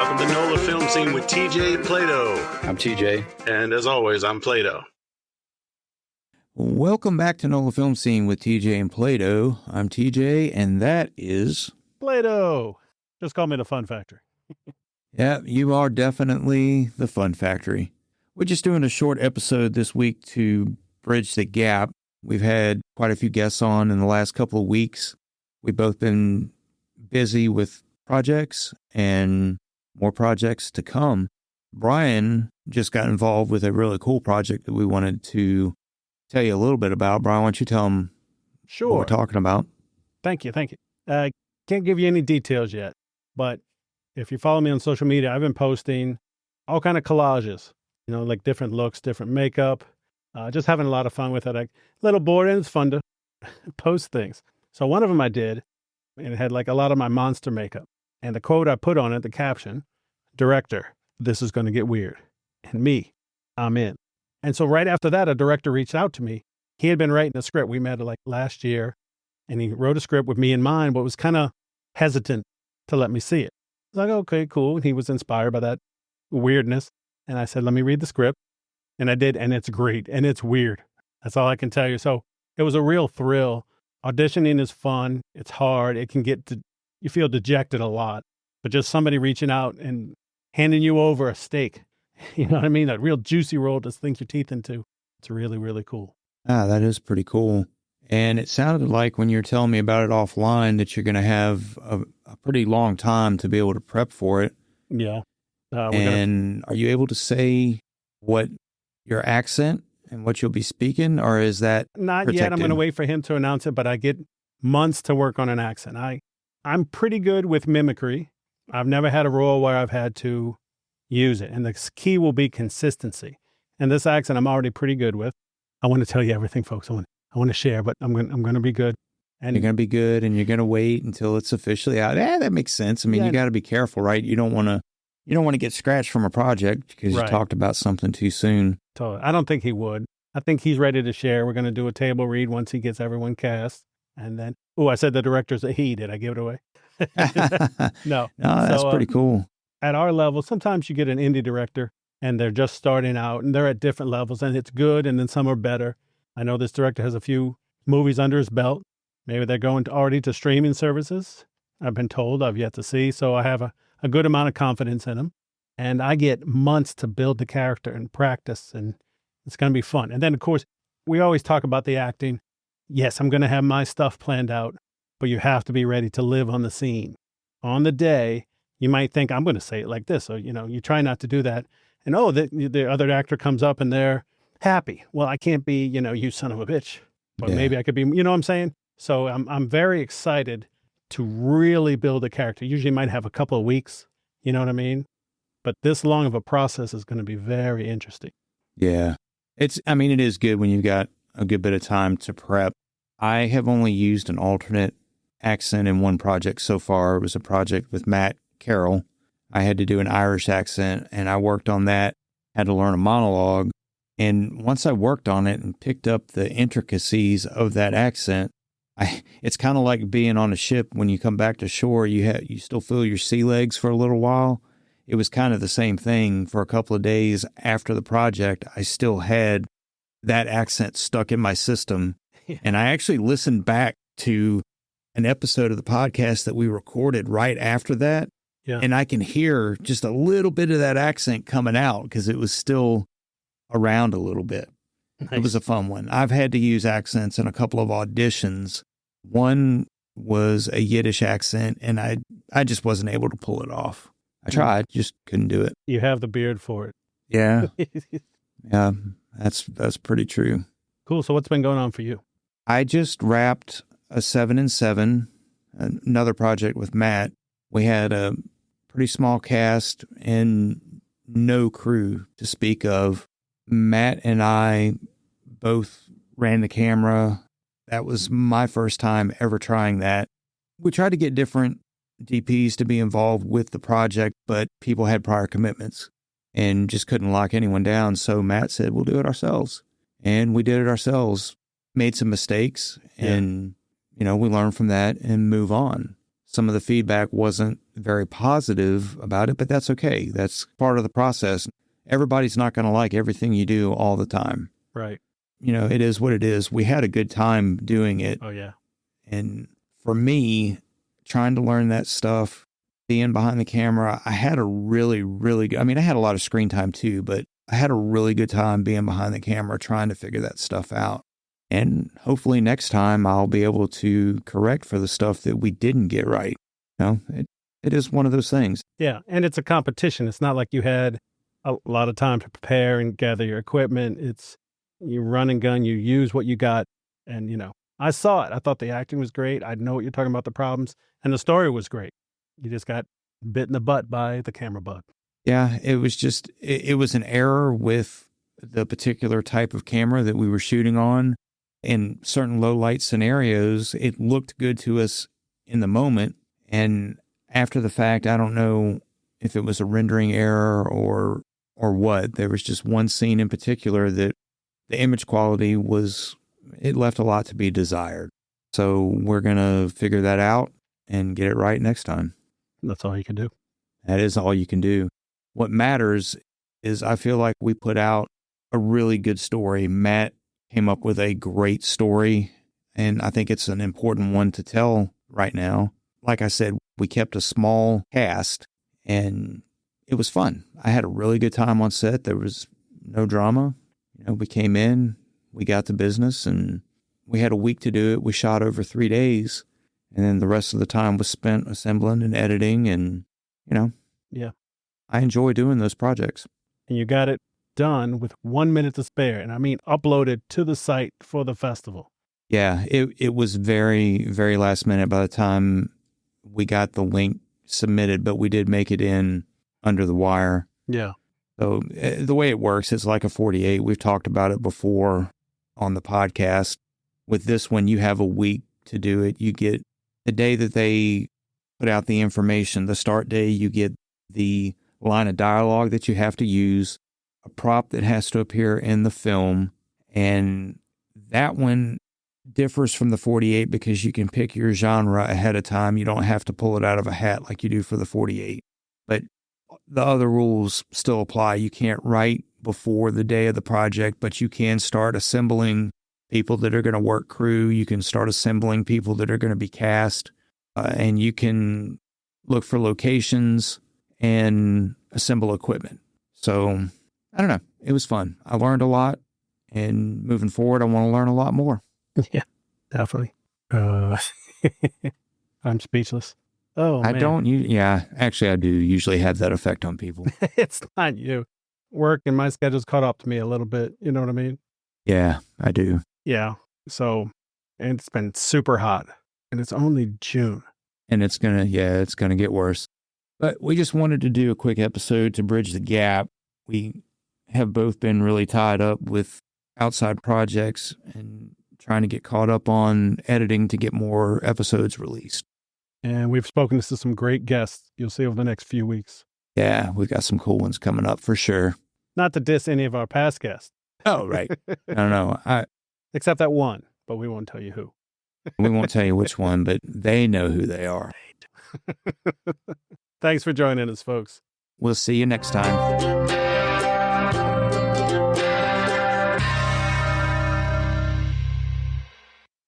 Welcome to NOLA Film Scene with TJ Plaideau. I'm TJ. And as always, I'm Plaideau. Welcome back to NOLA Film Scene with TJ and Plaideau. I'm TJ, and that is... Plaideau. Just call me the Fun Factory. Yeah, you are definitely the Fun Factory. We're just doing a short episode this week to bridge the gap. We've had quite a few guests on in the last couple of weeks. We've both been busy with projects and more projects to come. Brian just got involved with a really cool project that we wanted to tell you a little bit about. Brian, why don't you tell them what we're talking about? Thank you. I can't give you any details yet, but if you follow me on social media, I've been posting all kind of collages, like different looks, different makeup, just having a lot of fun with it. A little bored, and it's fun to post things. So one of them I did, and it had like a lot of my monster makeup. And the quote I put on it, the caption, "Director, this is going to get weird." And me, I'm in. And so right after that, a director reached out to me. He had been writing a script. We met like last year, and he wrote a script with me in mind, but was kind of hesitant to let me see it. I was like, okay, cool. And he was inspired by that weirdness. And I said, let me read the script. And I did, and it's great, and it's weird. That's all I can tell you. So it was a real thrill. Auditioning is fun. It's hard. It can you feel dejected a lot. But just somebody reaching out and handing you over a steak, you know what I mean? That real juicy roll to sink your teeth into. It's really, really cool. That is pretty cool. And it sounded like when you were telling me about it offline that you're going to have a pretty long time to be able to prep for it. Yeah. Are you able to say what your accent and what you'll be speaking, or is that not protected? Yet? I'm going to wait for him to announce it, but I get months to work on an accent. I'm pretty good with mimicry. I've never had a role where I've had to use it. And the key will be consistency. And this accent I'm already pretty good with. I want to tell you everything, folks. I want to share, but I'm going to be good. And you're going to be good, and you're going to wait until it's officially out. That makes sense. I mean, you got to be careful, right? You don't want to get scratched from a project because you talked about something too soon. Totally. I don't think he would. I think he's ready to share. We're going to do a table read once he gets everyone cast. And then, I said the director's a he. Did I give it away? No. No, that's pretty cool. At our level, sometimes you get an indie director and they're just starting out and they're at different levels and it's good. And then some are better. I know this director has a few movies under his belt. Maybe they're going already to streaming services. I've been told. I've yet to see. So I have a good amount of confidence in him. And I get months to build the character and practice. And it's going to be fun. And then, of course, we always talk about the acting. Yes, I'm going to have my stuff planned out, but you have to be ready to live on the scene. On the day, you might think, I'm going to say it like this. So, you try not to do that. And, the other actor comes up and they're happy. Well, I can't be, you son of a bitch. But maybe I could be, you know what I'm saying? So I'm very excited to really build a character. Usually might have a couple of weeks, you know what I mean? But this long of a process is going to be very interesting. Yeah. It is good when you've got a good bit of time to prep. I have only used an alternate accent in one project so far. It was a project with Matt Carroll. I had to do an Irish accent, and I worked on that, had to learn a monologue. And once I worked on it and picked up the intricacies of that accent, it's kind of like being on a ship. When you come back to shore, you still feel your sea legs for a little while. It was kind of the same thing for a couple of days after the project. I still had that accent stuck in my system. Yeah. And I actually listened back to an episode of the podcast that we recorded right after that. Yeah. And I can hear just a little bit of that accent coming out because it was still around a little bit. Nice. It was a fun one. I've had to use accents in a couple of auditions. One was a Yiddish accent, and I just wasn't able to pull it off. I tried, just couldn't do it. You have the beard for it. Yeah. Yeah, that's pretty true. Cool. So what's been going on for you? I just wrapped a 7 and 7, another project with Matt. We had a pretty small cast and no crew to speak of. Matt and I both ran the camera. That was my first time ever trying that. We tried to get different DPs to be involved with the project, but people had prior commitments and just couldn't lock anyone down. So Matt said, we'll do it ourselves. And we did it ourselves, made some mistakes, and, we learned from that and move on. Some of the feedback wasn't very positive about it, but that's okay. That's part of the process. Everybody's not going to like everything you do all the time. Right. You know, it is what it is. We had a good time doing it. Oh, yeah. And for me, trying to learn that stuff, being behind the camera, I had a really, really good, I mean, I had a lot of screen time too, but I had a really good time being behind the camera, trying to figure that stuff out. And hopefully next time I'll be able to correct for the stuff that we didn't get right. You know, it is one of those things. Yeah. And it's a competition. It's not like you had a lot of time to prepare and gather your equipment. It's you run and gun, you use what you got. And, you know, I saw it. I thought the acting was great. I know what you're talking about, the problems. And the story was great. You just got bit in the butt by the camera bug. Yeah, it was just, it was an error with the particular type of camera that we were shooting on. In certain low light scenarios, it looked good to us in the moment. And after the fact, I don't know if it was a rendering error or what. There was just one scene in particular that the image quality it left a lot to be desired. So we're going to figure that out and get it right next time. That's all you can do. That is all you can do. What matters is I feel like we put out a really good story. Matt came up with a great story, and I think it's an important one to tell right now. Like I said, we kept a small cast, and it was fun. I had a really good time on set. There was no drama. You know, we came in, we got to business, and we had a week to do it. We shot over 3 days, and then the rest of the time was spent assembling and editing, and, you know. Yeah. I enjoy doing those projects. And you got it done with 1 minute to spare. And I mean, uploaded to the site for the festival. Yeah, it was very, very last minute by the time we got the link submitted, but we did make it in under the wire. Yeah. So the way it works, it's like a 48. We've talked about it before on the podcast. With this one, you have a week to do it. You get the day that they put out the information, the start day, you get the line of dialogue that you have to use, a prop that has to appear in the film, and that one differs from the 48 because you can pick your genre ahead of time. You don't have to pull it out of a hat like you do for the 48. But the other rules still apply. You can't write before the day of the project, but you can start assembling people that are going to work crew. You can start assembling people that are going to be cast, and you can look for locations and assemble equipment. So I don't know. It was fun. I learned a lot, and moving forward, I want to learn a lot more. Yeah, definitely. I'm speechless. Oh, I man. don't. Yeah, actually, I do usually have that effect on people. It's not you. Work and my schedule's caught up to me a little bit. You know what I mean? Yeah, I do. Yeah. So, and it's been super hot, and it's only June. And it's going to get worse. But we just wanted to do a quick episode to bridge the gap. We have both been really tied up with outside projects and trying to get caught up on editing to get more episodes released. And we've spoken to some great guests you'll see over the next few weeks. Yeah, we've got some cool ones coming up for sure. Not to diss any of our past guests. Oh, right. No. Except that one, but we won't tell you who. We won't tell you which one, but they know who they are. Thanks for joining us, folks. We'll see you next time.